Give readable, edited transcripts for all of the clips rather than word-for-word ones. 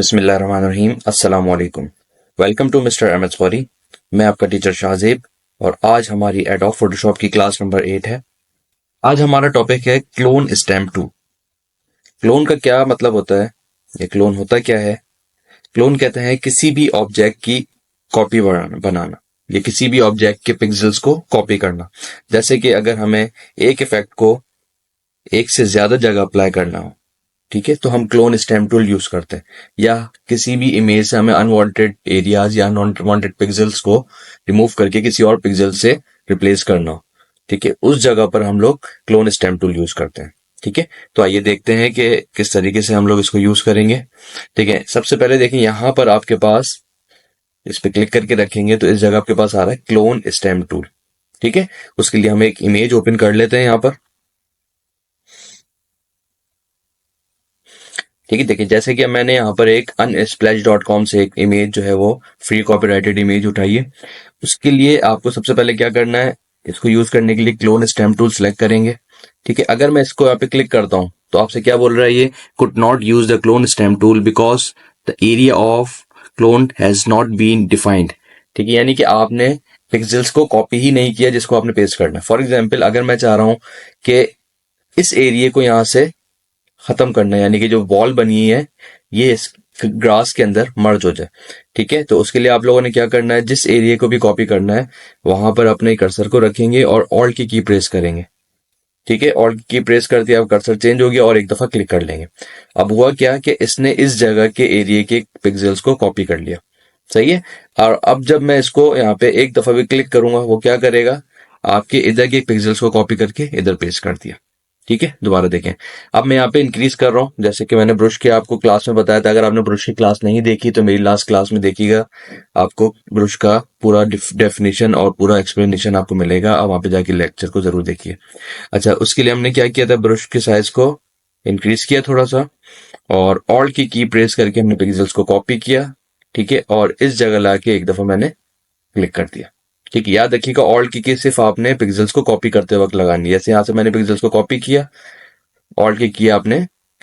बिस्मिल्लाहिर्रहमानिर्रहीम। अस्सलाम वालेकुम। Welcome to mister MS Gauri. मैं आपका टीचर शाहजेब और आज हमारी एडोब फोटोशॉप की क्लास नंबर 8 है। आज हमारा टॉपिक है क्लोन स्टैम्प टूल। क्लोन का क्या मतलब होता है, ये क्लोन होता क्या है? क्लोन कहते हैं किसी भी ऑब्जेक्ट की कॉपी बनाना या किसी भी ऑब्जेक्ट के पिक्सेल्स को कॉपी करना। जैसे कि अगर हमें एक इफेक्ट को एक से ज्यादा जगह अप्लाई करना हो, ठीक है, तो हम क्लोन स्टैम्प टूल यूज करते हैं। या किसी भी इमेज से हमें अनवांटेड एरियाज या अनवांटेड पिक्सेल्स को रिमूव करके किसी और पिक्सल से रिप्लेस करना हो, ठीक है, उस जगह पर हम लोग क्लोन स्टैम्प टूल यूज करते हैं। ठीक है, तो आइए देखते हैं कि किस तरीके से हम लोग इसको यूज करेंगे। ठीक है, सबसे पहले देखें यहां पर आपके पास, इस पे क्लिक करके रखेंगे तो इस जगह आपके पास आ रहा है क्लोन स्टैम्प टूल। ठीक है, उसके लिए हम एक इमेज ओपन कर लेते हैं यहां पर। ठीक है, देखिए जैसे कि मैंने यहाँ पर एक unsplash.com से एक इमेज जो है वो फ्री कॉपीराइटेड इमेज उठाई है। उसके लिए आपको सबसे पहले क्या करना है, इसको यूज करने के लिए क्लोन स्टैम्प टूल सेलेक्ट करेंगे। ठीक है, अगर मैं इसको यहाँ पे क्लिक करता हूँ तो आपसे क्या बोल रहा है, ये could not use the clone stamp tool because the area of clone has not been defined. ठीक है, यानी कि आपने पिक्सल्स को कॉपी ही नहीं किया जिसको आपने पेस्ट करना है। फॉर एग्जाम्पल अगर मैं चाह रहा हूँ कि इस एरिया को यहाँ से खत्म करना है, यानी कि जो वॉल बनी है ये इस ग्रास के अंदर मर्ज हो जाए। ठीक है, तो उसके लिए आप लोगों ने क्या करना है, जिस एरिया को भी कॉपी करना है वहां पर अपने कर्सर को रखेंगे और ऑल्ट की प्रेस करेंगे। ठीक है, ऑल्ट की प्रेस करते आप कर्सर चेंज हो गया और एक दफा क्लिक कर लेंगे। अब हुआ क्या कि इसने इस जगह के एरिया के पिक्सल्स को कॉपी कर लिया। सही है, और अब जब मैं इसको यहाँ पे एक दफा भी क्लिक करूंगा वो क्या करेगा, आपके इधर के पिक्सल्स को कॉपी करके इधर पेस्ट कर दिया। ठीक है, दोबारा देखें। अब मैं यहाँ पे इंक्रीज कर रहा हूँ, जैसे कि मैंने ब्रश की आपको क्लास में बताया था। अगर आपने ब्रश की क्लास नहीं देखी तो मेरी लास्ट क्लास में देखिएगा, आपको ब्रश का पूरा डेफिनेशन और पूरा एक्सप्लेनेशन आपको मिलेगा। अब वहां पे जाके लेक्चर को जरूर देखिए। अच्छा, उसके लिए हमने क्या किया था, ब्रश के साइज को इंक्रीज किया थोड़ा सा और ऑल्ट की प्रेस करके हमने पिक्सल्स को कॉपी किया। ठीक है, और इस जगह लाके एक दफा मैंने क्लिक कर दिया। ठीक है, याद रखिएगा ऑल्ट की सिर्फ आपने पिक्सल्स को कॉपी करते वक्त लगानी है। जैसे यहां से मैंने पिक्सल्स को कॉपी किया, ऑल्ट की आपने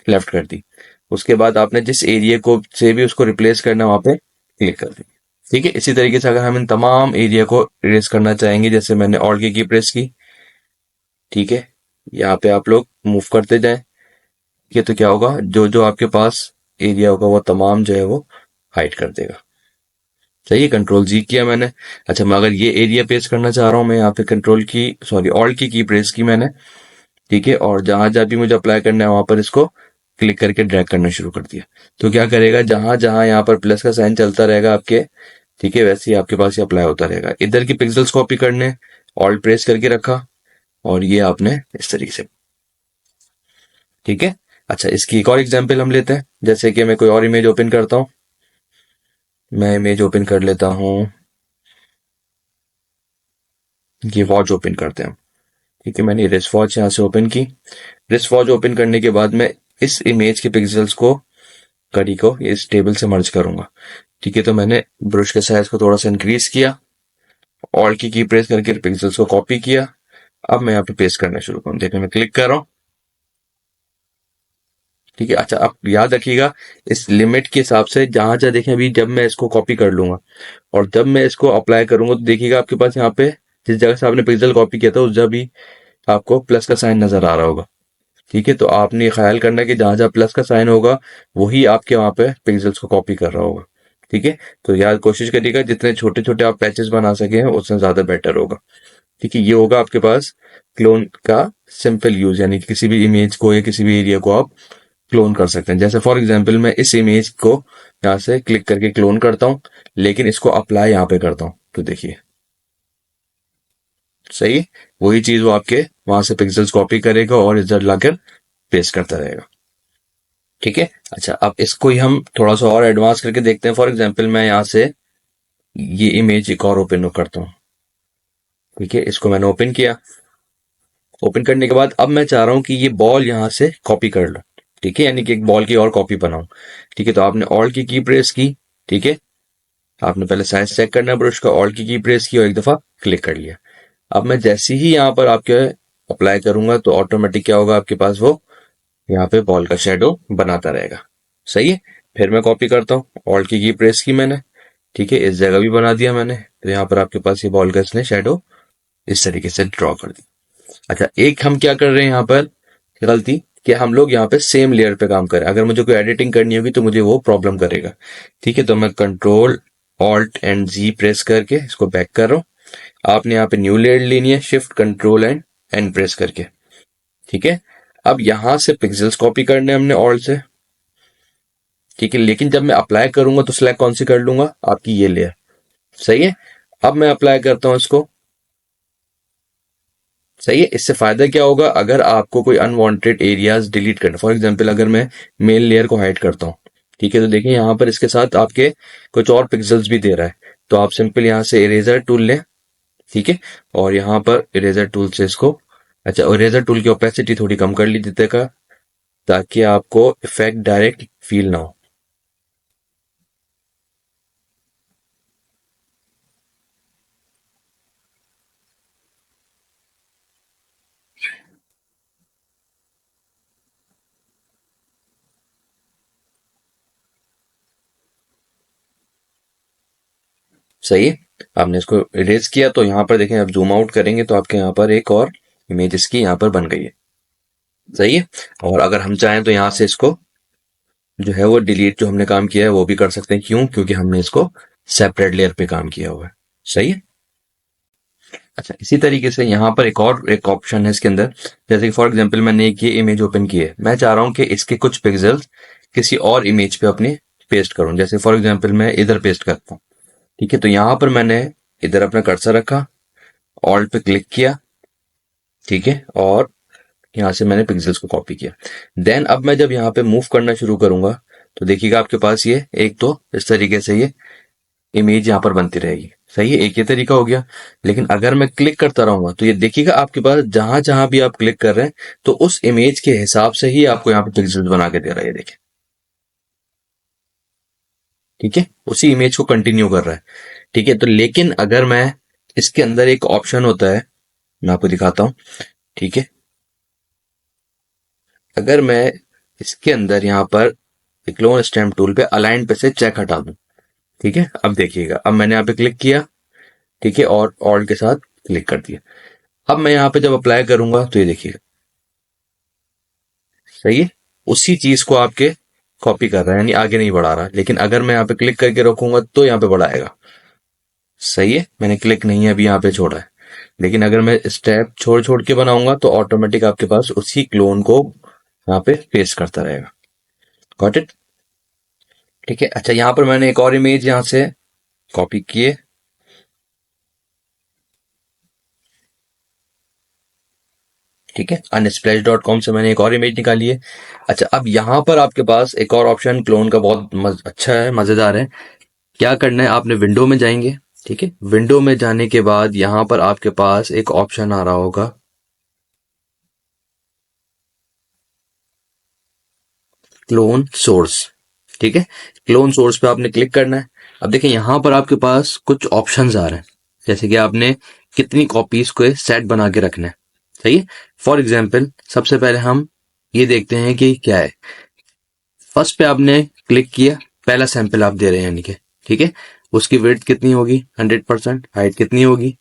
लेफ्ट कर दी, उसके बाद आपने जिस एरिया को से भी उसको रिप्लेस करना वहां पे क्लिक कर दी। ठीक है, इसी तरीके से अगर हम इन तमाम एरिया को इरेज करना चाहेंगे, जैसे मैंने ऑल्ट की प्रेस की, ठीक है, यहाँ पे आप लोग मूव करते जाएं। ये तो क्या होगा, जो जो आपके पास एरिया होगा वो तमाम जो है वो हाइड कर देगा। सही है, कंट्रोल जी किया मैंने। अच्छा, मैं अगर ये एरिया पेस्ट करना चाह रहा हूं, मैं यहाँ पे कंट्रोल की सॉरी ऑल्ट की प्रेस की मैंने। ठीक है, और जहां जहां भी मुझे अप्लाई करना है वहां पर इसको क्लिक करके ड्रैग करना शुरू कर दिया। तो क्या करेगा, जहां जहां यहाँ पर प्लस का साइन चलता रहेगा आपके, ठीक है, वैसे ही आपके पास ये अप्लाई होता रहेगा। इधर की पिक्सल्स कॉपी करने, ऑल्ट प्रेस करके रखा और ये आपने इस तरीके से। ठीक है, अच्छा इसकी एक और एग्जाम्पल हम लेते हैं। जैसे कि मैं कोई और इमेज ओपन करता हूं, मैं इमेज ओपन कर लेता हूं, ये वॉच ओपन करते हैं। ठीक है, मैंने रिस्ट वॉच यहाँ से ओपन की। रिस्ट वॉच ओपन करने के बाद मैं इस इमेज के पिक्सल्स को, कड़ी को इस टेबल से मर्ज करूंगा। ठीक है, तो मैंने ब्रश के साइज को थोड़ा सा इंक्रीज किया, ऑल्ट की प्रेस करके पिक्सल्स को कॉपी किया। अब मैं यहाँ पे पेस्ट करना शुरू करूँ, देखिए मैं क्लिक कर रहा हूँ। ठीक है, अच्छा आप याद रखिएगा इस लिमिट के हिसाब से, जहां जहां देखें अभी जब मैं इसको कॉपी कर लूंगा और जब मैं इसको अप्लाई करूंगा तो देखिएगा आपके पास यहाँ पे जिस जगह से आपने पिक्सल कॉपी किया था उस जगह भी आपको प्लस का साइन नजर आ रहा होगा। ठीक है, तो आपने ये ख्याल करना कि जहां जहां प्लस का साइन होगा वही आपके वहां पे पिक्सल्स को कॉपी कर रहा होगा। ठीक है, तो यार कोशिश करिएगा जितने छोटे छोटे आप पैचेस बना सके उतने ज्यादा बेटर होगा। ठीक है, ये होगा आपके पास क्लोन का सिंपल यूज, यानी कि किसी भी इमेज को या किसी भी एरिया को आप क्लोन कर सकते हैं। जैसे फॉर एग्जाम्पल मैं इस इमेज को यहाँ से क्लिक करके क्लोन करता हूं, लेकिन इसको अप्लाई यहाँ पे करता हूं तो देखिए सही है, वही चीज वो आपके वहां से पिक्सल्स कॉपी करेगा और इधर लाकर पेस्ट करता रहेगा। ठीक है, अच्छा अब इसको ही हम थोड़ा सा और एडवांस करके देखते हैं। फॉर एग्जाम्पल मैं यहाँ से ये इमेज एक और ओपन करता हूँ। ठीक है, इसको मैंने ओपन किया। ओपन करने के बाद अब मैं चाह रहा हूं कि ये बॉल यहां से कॉपी कर लो। ठीक है, यानी कि एक बॉल की और कॉपी बनाऊं। ठीक है, तो आपने ऑल्ट की प्रेस की। ठीक है, आपने पहले साइज चेक करना है ब्रश का, ऑल्ट की प्रेस की और एक दफा क्लिक कर लिया। अब मैं जैसे ही यहाँ पर आपके अप्लाई करूंगा तो ऑटोमेटिक क्या होगा, आपके पास वो यहाँ पे बॉल का शेडो बनाता रहेगा। सही है, फिर मैं कॉपी करता हूँ, ऑल्ट की प्रेस की मैंने, ठीक है, इस जगह भी बना दिया मैंने, तो यहाँ पर आपके पास ये बॉल का इसने शेडो इस तरीके से ड्रॉ कर दिया। अच्छा, एक हम क्या कर रहे हैं यहाँ पर गलती, कि हम लोग यहाँ पे सेम लेयर पे काम करें। अगर मुझे कोई एडिटिंग करनी होगी तो मुझे वो प्रॉब्लम करेगा, ठीक है। तो मैं control alt and G press करके इसको बैक कर रहा हूँ। आपने यहाँ पे न्यू लेयर लेनी है, shift control and N press करके, ठीक है। अब यहां से पिक्सल्स कॉपी करने हमने ऑल्ट से, ठीक है। लेकिन जब मैं अप्लाई करूंगा तो सिलेक्ट कौन सी कर लूंगा, आपकी ये लेयर, सही है। अब मैं अप्लाई करता हूं इसको, सही है। इससे फायदा क्या होगा, अगर आपको कोई अनवांटेड एरियाज डिलीट करना, फॉर एग्जांपल अगर मैं मेन लेयर को हाइड करता हूँ, ठीक है, तो देखिए यहाँ पर इसके साथ आपके कुछ और पिक्सल्स भी दे रहा है। तो आप सिंपल यहाँ से इरेजर टूल लें, ठीक है, और यहाँ पर इरेजर टूल से इसको, अच्छा, इरेजर टूल की ओपेसिटी थोड़ी कम कर लीजिए का, ताकि आपको इफेक्ट डायरेक्ट फील ना हो। सही है। आपने इसको इरेज किया तो यहाँ पर देखें, आप जूम आउट करेंगे तो आपके यहाँ पर एक और इमेज इसकी यहाँ पर बन गई है, सही है। और अगर हम चाहें तो यहाँ से इसको जो है वो डिलीट, जो हमने काम किया है वो भी कर सकते हैं। क्यों? क्योंकि हमने इसको सेपरेट लेयर पे काम किया हुआ है, सही है। अच्छा, इसी तरीके से यहाँ पर एक ऑप्शन है इसके अंदर, जैसे कि फॉर एग्जांपल मैंने एक ये इमेज ओपन की है, मैं चाह रहा हूँ कि इसके कुछ पिक्सल्स किसी और इमेज पे अपने पेस्ट करूं। जैसे फॉर एग्जांपल मैं इधर पेस्ट करता हूँ, ठीक है। तो यहाँ पर मैंने इधर अपना कर्सर रखा, ऑल्ट पे क्लिक किया, ठीक है, और यहाँ से मैंने पिक्सल्स को कॉपी किया। देन अब मैं जब यहाँ पे मूव करना शुरू करूंगा तो देखिएगा आपके पास ये एक तो इस तरीके से ये इमेज यहाँ पर बनती रहेगी, सही है। एक ये तरीका हो गया। लेकिन अगर मैं क्लिक करता रहूंगा तो ये देखिएगा आपके पास जहां जहां भी आप क्लिक कर रहे हैं तो उस इमेज के हिसाब से ही आपको यहाँ पे पिक्सल्स बना के दे रहा है, ये देखिए, ठीक है, उसी इमेज को कंटिन्यू कर रहा है, ठीक है। तो लेकिन अगर मैं इसके अंदर एक ऑप्शन होता है, मैं आपको दिखाता हूं, ठीक है। अगर मैं इसके अंदर यहाँ पर क्लोन स्टैम्प टूल पे अलाइन पे से चेक हटा दूं, ठीक है, अब देखिएगा, अब मैंने यहाँ पे क्लिक किया, ठीक है, और ऑल्ट के साथ क्लिक कर दिया। अब मैं यहाँ पे जब अप्लाई करूंगा तो ये देखिएगा, सही है, उसी चीज को आपके कॉपी कर रहा है, यानी आगे नहीं बढ़ा रहा। लेकिन अगर मैं यहाँ पे क्लिक करके रखूंगा तो यहाँ पे बढ़ाएगा, सही है। मैंने क्लिक नहीं अभी यहाँ पे छोड़ा है, लेकिन अगर मैं स्टेप छोड़ छोड़ के बनाऊंगा तो ऑटोमेटिक आपके पास उसी क्लोन को यहाँ पे पेस्ट करता रहेगा। Got it? ठीक है। अच्छा, यहाँ पर मैंने एक और इमेज यहाँ से कॉपी किए, ठीक है, unsplash.com से मैंने एक और इमेज निकाली है। अच्छा, अब यहाँ पर आपके पास एक और ऑप्शन क्लोन का बहुत अच्छा है, मजेदार है। क्या करना है, आपने विंडो में जाएंगे, ठीक है। विंडो में जाने के बाद यहाँ पर आपके पास एक ऑप्शन आ रहा होगा क्लोन सोर्स, ठीक है। क्लोन सोर्स पे आपने क्लिक करना है। अब देखिए यहाँ पर आपके पास कुछ ऑप्शंस आ रहे हैं, जैसे कि आपने कितनी कॉपीज को सेट बना के रखना है, सही है। फॉर एग्जाम्पल सबसे पहले हम ये देखते हैं कि क्या है। फर्स्ट पे आपने क्लिक किया, पहला सैंपल आप दे रहे हैं यानी कि, ठीक है। उसकी विड्थ कितनी होगी 100%, हाइट कितनी होगी,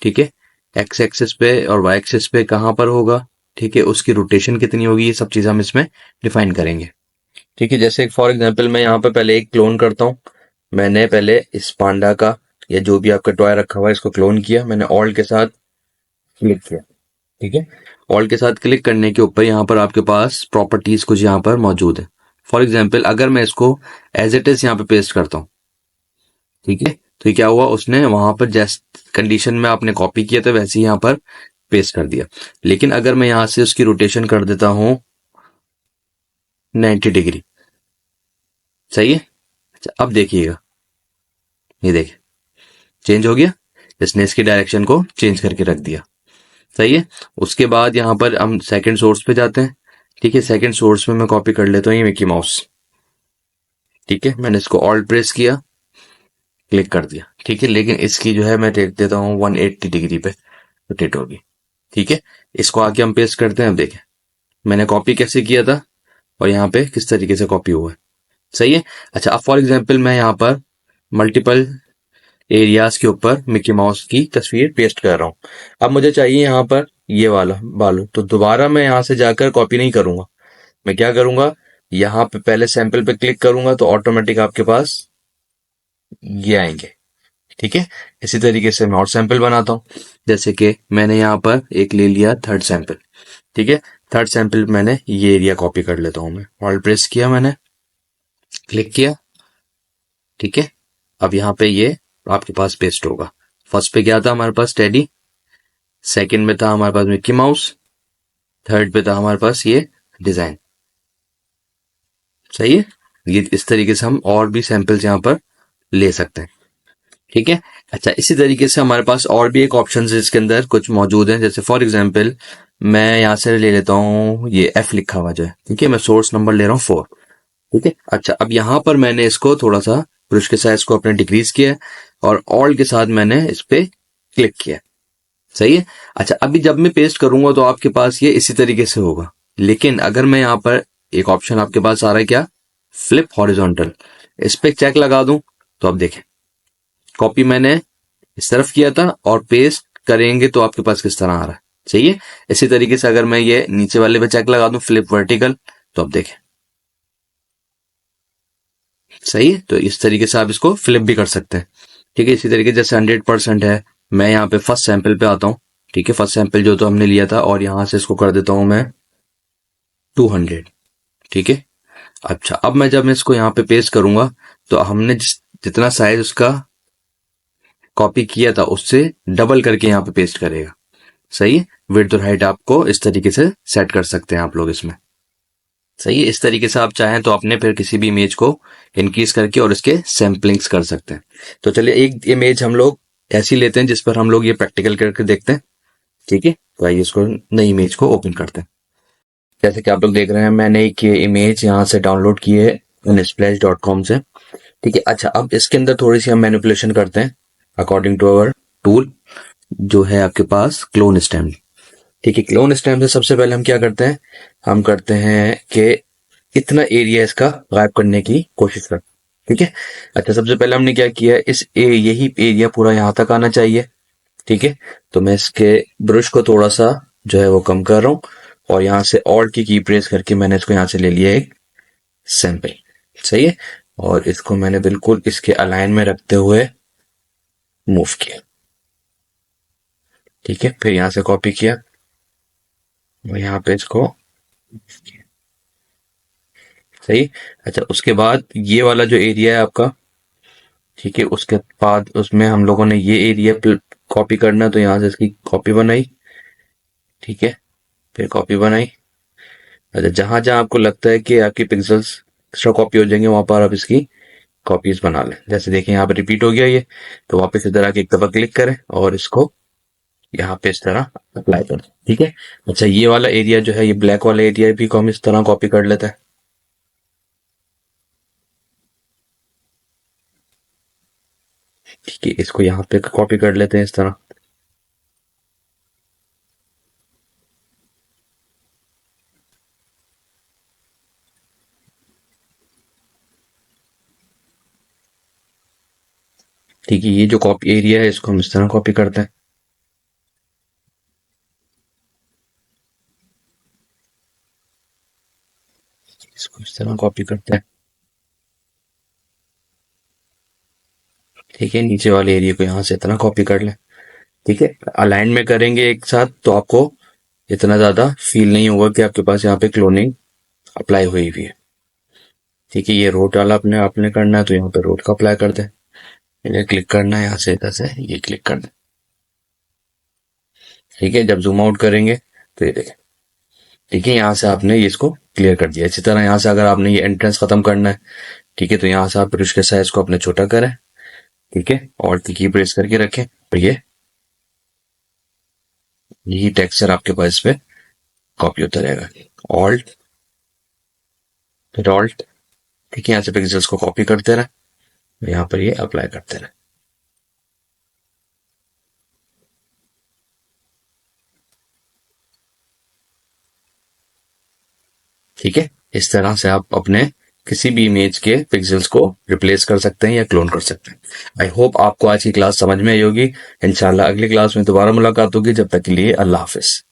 ठीक है, एक्स एक्सिस पे और वाई एक्सिस पे कहाँ पर होगा, ठीक है, उसकी रोटेशन कितनी होगी, ये सब चीज हम इसमें डिफाइन करेंगे, ठीक है। जैसे फॉर एग्जांपल मैं यहाँ पे पहले एक क्लोन करता हूँ। मैंने पहले इस पांडा का या जो भी आपका टॉय रखा हुआ है इसको क्लोन किया, मैंने ऑल्ट के साथ क्लिक किया, ठीक है। ऑल्ट के साथ क्लिक करने के ऊपर यहाँ पर आपके पास प्रॉपर्टीज कुछ यहाँ पर मौजूद है। फॉर एग्जाम्पल अगर मैं इसको एज इट इज यहाँ पे पेस्ट करता हूँ, ठीक है, तो ये क्या हुआ, उसने वहां पर जैस कंडीशन में आपने कॉपी किया था वैसे ही यहाँ पर पेस्ट कर दिया। लेकिन अगर मैं यहाँ से उसकी रोटेशन कर देता हूँ 90 डिग्री, सही है। अच्छा, अब देखिएगा, ये देखिए चेंज हो गया, इसने इसकी डायरेक्शन को चेंज करके रख दिया, सही है। उसके बाद यहाँ पर हम सेकंड सोर्स पे जाते हैं, ठीक है। सेकंड सोर्स में मैं कॉपी कर लेता हूँ ये मिकी माउस, ठीक है। मैंने इसको ऑल्ट प्रेस किया, क्लिक कर दिया, ठीक है। लेकिन इसकी जो है मैं टेक देता हूँ 180 डिग्री पे रोटेट होगी, ठीक है। इसको आके हम पेस्ट करते हैं। अब देखें मैंने कॉपी कैसे किया था और यहाँ पे किस तरीके से कॉपी हुआ है, सही है। अच्छा, अब फॉर एग्जाम्पल मैं यहाँ पर मल्टीपल एरियाज के ऊपर मिकी माउस की तस्वीर पेस्ट कर रहा हूँ। अब मुझे चाहिए यहाँ पर ये वाला बालू, तो दोबारा मैं यहाँ से जाकर कॉपी नहीं करूंगा। मैं क्या करूंगा, यहाँ पे पहले सैंपल पे क्लिक करूंगा तो ऑटोमेटिक आपके पास ये आएंगे। ठीक है, इसी तरीके से मैं और सैंपल बनाता हूँ। जैसे कि मैंने यहाँ पर एक ले लिया थर्ड सैंपल। ठीक है, थर्ड सैंपल मैंने ये एरिया कॉपी कर लेता हूँ। मैं ऑल्ट प्रेस किया, मैंने क्लिक किया। ठीक है, अब यहाँ पे ये आपके पास पेस्ट होगा। फर्स्ट पे क्या था हमारे पास, टेडी। सेकंड में था हमारे पास मिक्की माउस। थर्ड पे था हमारे पास ये डिजाइन। सही है, ये इस तरीके से हम और भी सैंपल्स यहाँ पर ले सकते हैं। ठीक है। अच्छा, इसी तरीके से हमारे पास और भी एक ऑप्शन है इसके अंदर कुछ मौजूद है। जैसे फॉर एग्जांपल मैं यहाँ से ले लेता हूँ ये एफ लिखा हुआ जो है। ठीक है, मैं सोर्स नंबर ले रहा हूँ 4। ठीक है। अच्छा, अब यहाँ पर मैंने इसको थोड़ा सा ब्रश के साइज को अपने डिक्रीज किया है और ऑल के साथ मैंने इस पे क्लिक किया। सही है। अच्छा, अभी जब मैं पेस्ट करूंगा तो आपके पास ये इसी तरीके से होगा। लेकिन अगर मैं यहाँ पर एक ऑप्शन आपके पास आ रहा है क्या, फ्लिप हॉरिजॉन्टल, इस पे चेक लगा दूं तो अब देखें, कॉपी मैंने इस तरफ किया था और पेस्ट करेंगे तो आपके पास किस तरह आ रहा है। सही है। इसी तरीके से अगर मैं ये नीचे वाले पे चेक लगा दूं फ्लिप वर्टिकल, तो अब देखें सही है। तो इस तरीके से आप इसको फ्लिप भी कर सकते हैं। ठीक है, इसी तरीके जैसे 100% है, मैं यहाँ पे फर्स्ट सैंपल पे आता हूँ। ठीक है, फर्स्ट सैंपल जो तो हमने लिया था और यहां से इसको कर देता हूं मैं 200। ठीक है। अच्छा, अब मैं इसको यहाँ पे पेस्ट करूंगा तो हमने जितना साइज उसका कॉपी किया था उससे डबल करके यहाँ पे पेस्ट करेगा। सही है। विड्थ और हाइट आपको इस तरीके से सेट कर सकते हैं आप लोग इसमें। सही है। इस तरीके से आप चाहें तो अपने फिर किसी भी इमेज को इंक्रीज करके और इसके सैम्पलिंग्स कर सकते हैं। तो चलिए एक इमेज हम लोग ऐसी लेते हैं जिस पर हम लोग ये प्रैक्टिकल करके देखते हैं। ठीक है, तो आइए इसको नई इमेज को ओपन करते हैं। जैसे कि आप लोग देख रहे हैं मैंने एक ये इमेज यहाँ से डाउनलोड की है unsplash.com से। ठीक है। अच्छा, अब इसके अंदर थोड़ी सी हम मैनिपुलेशन करते हैं अकॉर्डिंग टू अवर टूल जो है आपके पास क्लोन स्टैम। ठीक है, क्लोन स्टैम से सबसे पहले हम क्या करते हैं, हम करते हैं कि इतना एरिया इसका गायब करने की कोशिश करते हैं। ठीक है। अच्छा, सबसे पहले हमने क्या किया, यही एरिया पूरा यहाँ तक आना चाहिए। ठीक है, तो मैं इसके ब्रश को थोड़ा सा जो है वो कम कर रहा हूँ और यहाँ से ऑल्ट की प्रेस करके मैंने इसको यहाँ से ले लिया एक सैंपल। सही है, और इसको मैंने बिल्कुल इसके अलाइन में रखते हुए मूव किया। ठीक है, फिर यहाँ से कॉपी किया और यहाँ पे इसको, सही। अच्छा, उसके बाद ये वाला जो एरिया है आपका, ठीक है, उसके बाद उसमें हम लोगों ने ये एरिया कॉपी करना, तो यहाँ से इसकी कॉपी बनाई। ठीक है, फिर कॉपी बनाई। अच्छा, जहां जहां आपको लगता है कि आपकी पिक्सल्स एक्स्ट्रा कॉपी हो जाएंगे वहां पर आप इसकी कॉपीज बना लें। जैसे देखें यहाँ पे रिपीट हो गया ये, तो वापस इधर आके एक दफा क्लिक करें और इसको यहाँ पे इस तरह अप्लाई कर दें। ठीक है। अच्छा, ये वाला एरिया जो है, ये ब्लैक वाला एरिया भी को हम इस तरह कॉपी कर लेते हैं। ठीक है, इसको यहाँ पे कॉपी कर लेते हैं इस तरह। ठीक है, ये जो कॉपी एरिया है इसको हम इस तरह कॉपी करते हैं। इसको इस तरह कॉपी करते हैं। ठीक है, नीचे वाले एरिया को यहाँ से इतना कॉपी कर लें। ठीक है, अलाइन में करेंगे एक साथ तो आपको इतना ज्यादा फील नहीं होगा कि आपके पास यहाँ पे क्लोनिंग अप्लाई हुई हुई है। ठीक है, ये रोड वाला अपने आपने करना है तो यहाँ पे रोड का अप्लाई कर दें। इन्हें क्लिक करना है यहाँ से इधर से ये क्लिक कर दें। ठीक है, जब जूम आउट करेंगे तो ये देखें। ठीक है, यहाँ से आपने ये इसको क्लियर कर दिया। इसी तरह यहाँ से अगर आपने ये एंट्रेंस खत्म करना है, ठीक है, तो यहाँ से आप ब्रश के साइज को अपने छोटा करें। ठीक है, और की प्रेस करके रखें और ये यही टेक्सचर आपके पास पे कॉपी होता रहेगा। ऑल्ट, फिर ऑल्ट। ठीक है, यहाँ से पिक्सल्स को कॉपी करते रहे, यहाँ पर ये अप्लाई करते रहे। ठीक है, इस तरह से आप अपने किसी भी इमेज के पिक्सल्स को रिप्लेस कर सकते हैं या क्लोन कर सकते हैं। आई होप आपको आज की क्लास समझ में आई होगी। इंशाल्लाह अगली क्लास में दोबारा मुलाकात होगी। जब तक के लिए अल्लाह हाफिज।